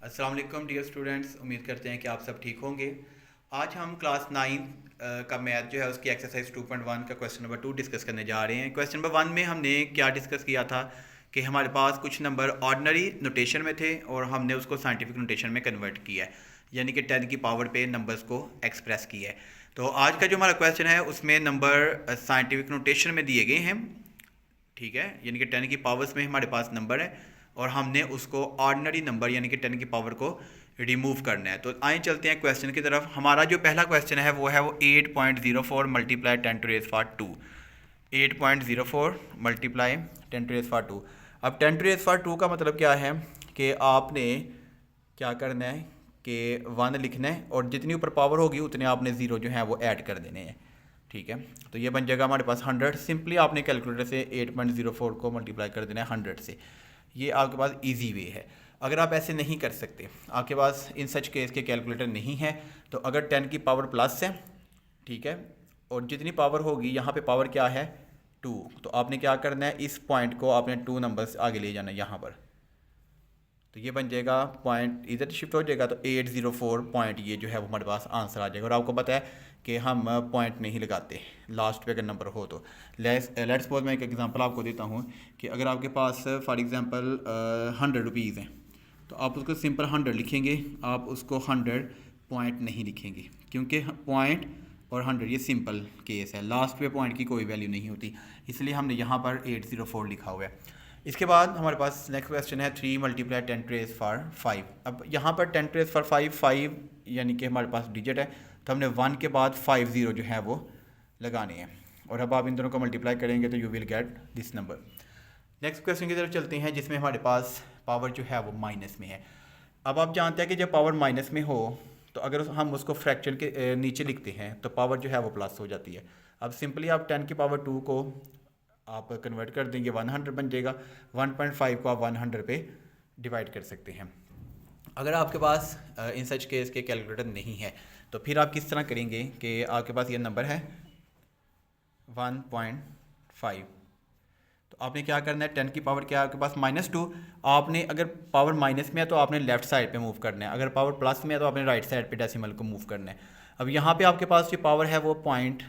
अस्सलाम वालेकुम dear students, उम्मीद करते हैं कि आप सब ठीक होंगे। आज हम क्लास 9 का मैथ जो है उसकी एक्सरसाइज 2.1 का क्वेश्चन नंबर 2 डिस्कस करने जा रहे हैं। क्वेश्चन नंबर 1 में हमने क्या डिस्कस किया था कि हमारे पास कुछ नंबर ऑर्डिनरी नोटेशन में थे और हमने उसको साइंटिफिक नोटेशन में कन्वर्ट किया है, यानी कि 10 की पावर पे नंबर्स को एक्सप्रेस किया है। तो आज का जो हमारा क्वेश्चन है उसमें नंबर साइंटिफिक नोटेशन में दिए गए हैं, ठीक है, यानी कि 10 की पावर्स में हमारे पास नंबर है और हमने उसको ऑर्डिनरी नंबर यानी कि 10 की पावर को रिमूव करना है। तो आइए चलते हैं क्वेश्चन की तरफ। हमारा जो पहला क्वेश्चन है वो 8.04 मल्टीप्लाई 10⁻²। 8.04 मल्टीप्लाई 10⁻²। अब 10⁻² का मतलब क्या है कि आपने क्या करना है कि 1 लिखना है और जितनी ऊपर पावर होगी उतने आपने ज़ीरो जो है वो ऐड कर देने हैं, ठीक है। तो ये बन जाएगा हमारे पास 100। सिंपली आपने कैलकुलेटर से 8.04 को मल्टीप्लाई कर देना है 100 से। ये आपके पास इजी वे है। अगर आप ऐसे नहीं कर सकते, आपके पास इन सच केस के कैलकुलेटर नहीं है, तो अगर 10 की पावर प्लस है, ठीक है, और जितनी पावर होगी यहाँ पे पावर क्या है 2, तो आपने क्या करना है, इस पॉइंट को आपने 2 नंबर्स आगे ले जाना है यहाँ पर। तो ये बन जाएगा पॉइंट इधर शिफ्ट हो जाएगा, तो 804 पॉइंट ये जो है वो हमारे पास आंसर आ जाएगा। और आपको पता है कि हम पॉइंट नहीं लगाते लास्ट पे अगर नंबर हो तो। लेट्स सपोज मैं एक एग्जांपल आपको देता हूँ कि अगर आपके पास फॉर एग्जांपल 100 रुपीज़ हैं, तो आप उसको सिंपल 100 लिखेंगे, आप उसको 100 पॉइंट नहीं लिखेंगे, क्योंकि पॉइंट और 100 ये सिंपल केस है, लास्ट पे पॉइंट की कोई वैल्यू नहीं होती, इसलिए हमने यहाँ पर 804 लिखा हुआ है। इसके बाद हमारे पास नेक्स्ट क्वेश्चन है 3 मल्टीप्लाई 10⁻5। अब यहाँ पर 10⁻5 5 यानी कि हमारे पास डिजिट है, तो हमने 1 के बाद 5 ज़ीरो जो है वो लगाने हैं, और अब आप इन दोनों को मल्टीप्लाई करेंगे तो you will get this number. Next question की तरफ चलते हैं, जिसमें हमारे पास पावर जो है वो माइनस में है। अब आप जानते हैं कि जब पावर माइनस में हो तो अगर हम उसको फ्रैक्शन के नीचे लिखते हैं तो पावर जो है वो प्लस हो जाती है। अब सिंपली आप 10 की पावर 2 को आप कन्वर्ट कर देंगे, 100 बन जाएगा। 1.5 को आप 100 पे डिवाइड कर सकते हैं। अगर आपके पास इन सच केस के कैलकुलेटर नहीं है तो फिर आप किस तरह करेंगे कि आपके पास ये नंबर है 1.5, तो आपने क्या करना है, 10 की पावर क्या है आपके पास -2। आपने अगर पावर माइनस में है तो आपने लेफ्ट साइड पे मूव करना है, अगर पावर प्लस में है तो आपने राइट साइड पे डेसिमल को मूव करना है। अब यहाँ पे आपके पास जो पावर है वो पॉइंट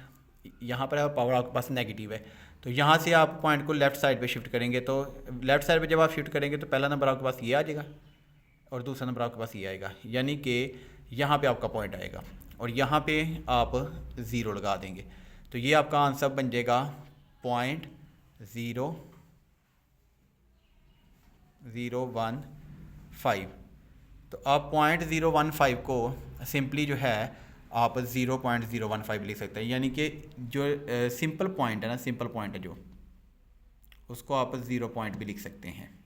यहाँ पर है, पावर आपके पास नेगेटिव है, तो यहाँ से आप पॉइंट को लेफ्ट साइड पे शिफ्ट करेंगे। तो लेफ्ट साइड पे जब आप शिफ्ट करेंगे तो पहला नंबर आपके पास ये आ जाएगा और दूसरा नंबर आपके पास ये आएगा, यानी कि यहाँ पे आपका पॉइंट आएगा और यहाँ पे आप ज़ीरो लगा देंगे। तो ये आपका आंसर बन जाएगा .0015। तो आप 0.015 को सिंपली जो है आप 0.015 लिख सकते हैं, यानी कि जो सिंपल पॉइंट है ना, सिंपल पॉइंट है जो, उसको आप 0 पॉइंट भी लिख सकते हैं।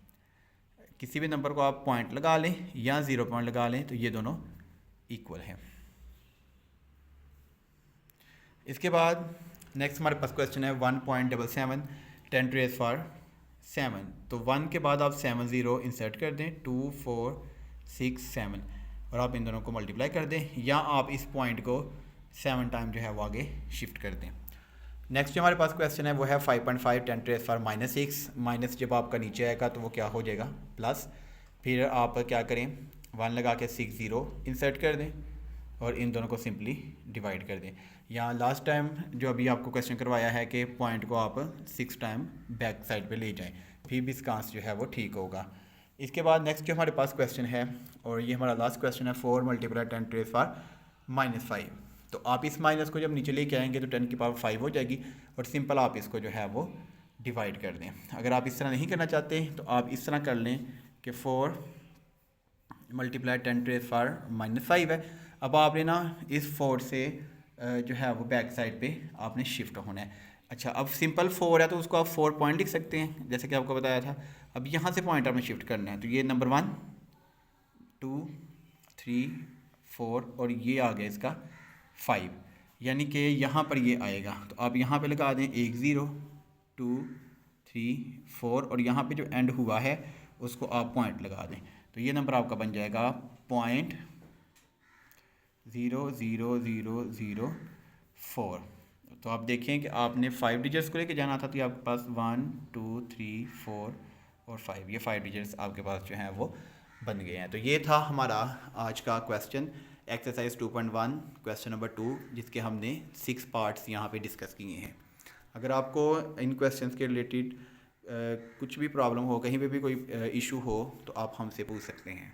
किसी भी नंबर को आप पॉइंट लगा लें या 0 पॉइंट लगा लें तो ये दोनों इक्वल हैं। इसके बाद नेक्स्ट हमारे पास क्वेश्चन है 1.77 10⁻7। तो 1 के बाद आप 7 ज़ीरो इंसर्ट कर दें, 2 4 6 7, और आप इन दोनों को मल्टीप्लाई कर दें, या आप इस पॉइंट को 7 टाइम जो है वो आगे शिफ्ट कर दें। नेक्स्ट जो हमारे पास क्वेश्चन है वो है 5.5 10⁻6। माइनस जब आपका नीचे आएगा तो वो क्या हो जाएगा प्लस, फिर आप क्या करें 1 लगा के 6 ज़ीरो इंसर्ट कर दें और इन दोनों को सिंपली डिवाइड कर दें। यहाँ लास्ट टाइम जो अभी आपको क्वेश्चन करवाया है कि पॉइंट को आप 6 टाइम बैक साइड पे ले जाएं, फिर भी इसका आंसर जो है वो ठीक होगा। इसके बाद नेक्स्ट जो हमारे पास क्वेश्चन है, और ये हमारा लास्ट क्वेश्चन है 4 मल्टीप्लाई 10⁻5। तो आप इस माइनस को जब नीचे लेके आएंगे तो 10 की पावर 5 हो जाएगी, और सिंपल आप इसको जो है वो डिवाइड कर दें। अगर आप इस तरह नहीं करना चाहते तो आप इस तरह कर लें कि 4 मल्टीप्लाई 10⁻5 है। अब आपने ना इस 4 से जो है वो बैक साइड पे आपने शिफ्ट होना है। अच्छा, अब सिंपल 4 है तो उसको आप 4 पॉइंट लिख सकते हैं जैसे कि आपको बताया था। अब यहाँ से पॉइंट आपने शिफ्ट करना है, तो ये नंबर 1 2 3 4 और ये आ गया इसका 5, यानी कि यहाँ पर ये आएगा। तो आप यहाँ पे लगा दें 1 0 2 3 4, और यहाँ पे जो एंड हुआ है उसको आप पॉइंट लगा दें, तो ये नंबर आपका बन जाएगा .00004। तो आप देखें कि आपने 5 डिजिट्स को लेके जाना था, तो ये आपके पास 1 2 3 4 और 5, ये 5 डिजिट्स आपके पास जो हैं वो बन गए हैं। तो ये था हमारा आज का क्वेश्चन, एक्सरसाइज 2.1 क्वेश्चन नंबर 2, जिसके हमने 6 पार्ट्स यहाँ पे डिस्कस किए हैं। अगर आपको इन क्वेश्चंस के रिलेटेड कुछ भी प्रॉब्लम हो, कहीं पे भी कोई इशू हो, तो आप हमसे पूछ सकते हैं।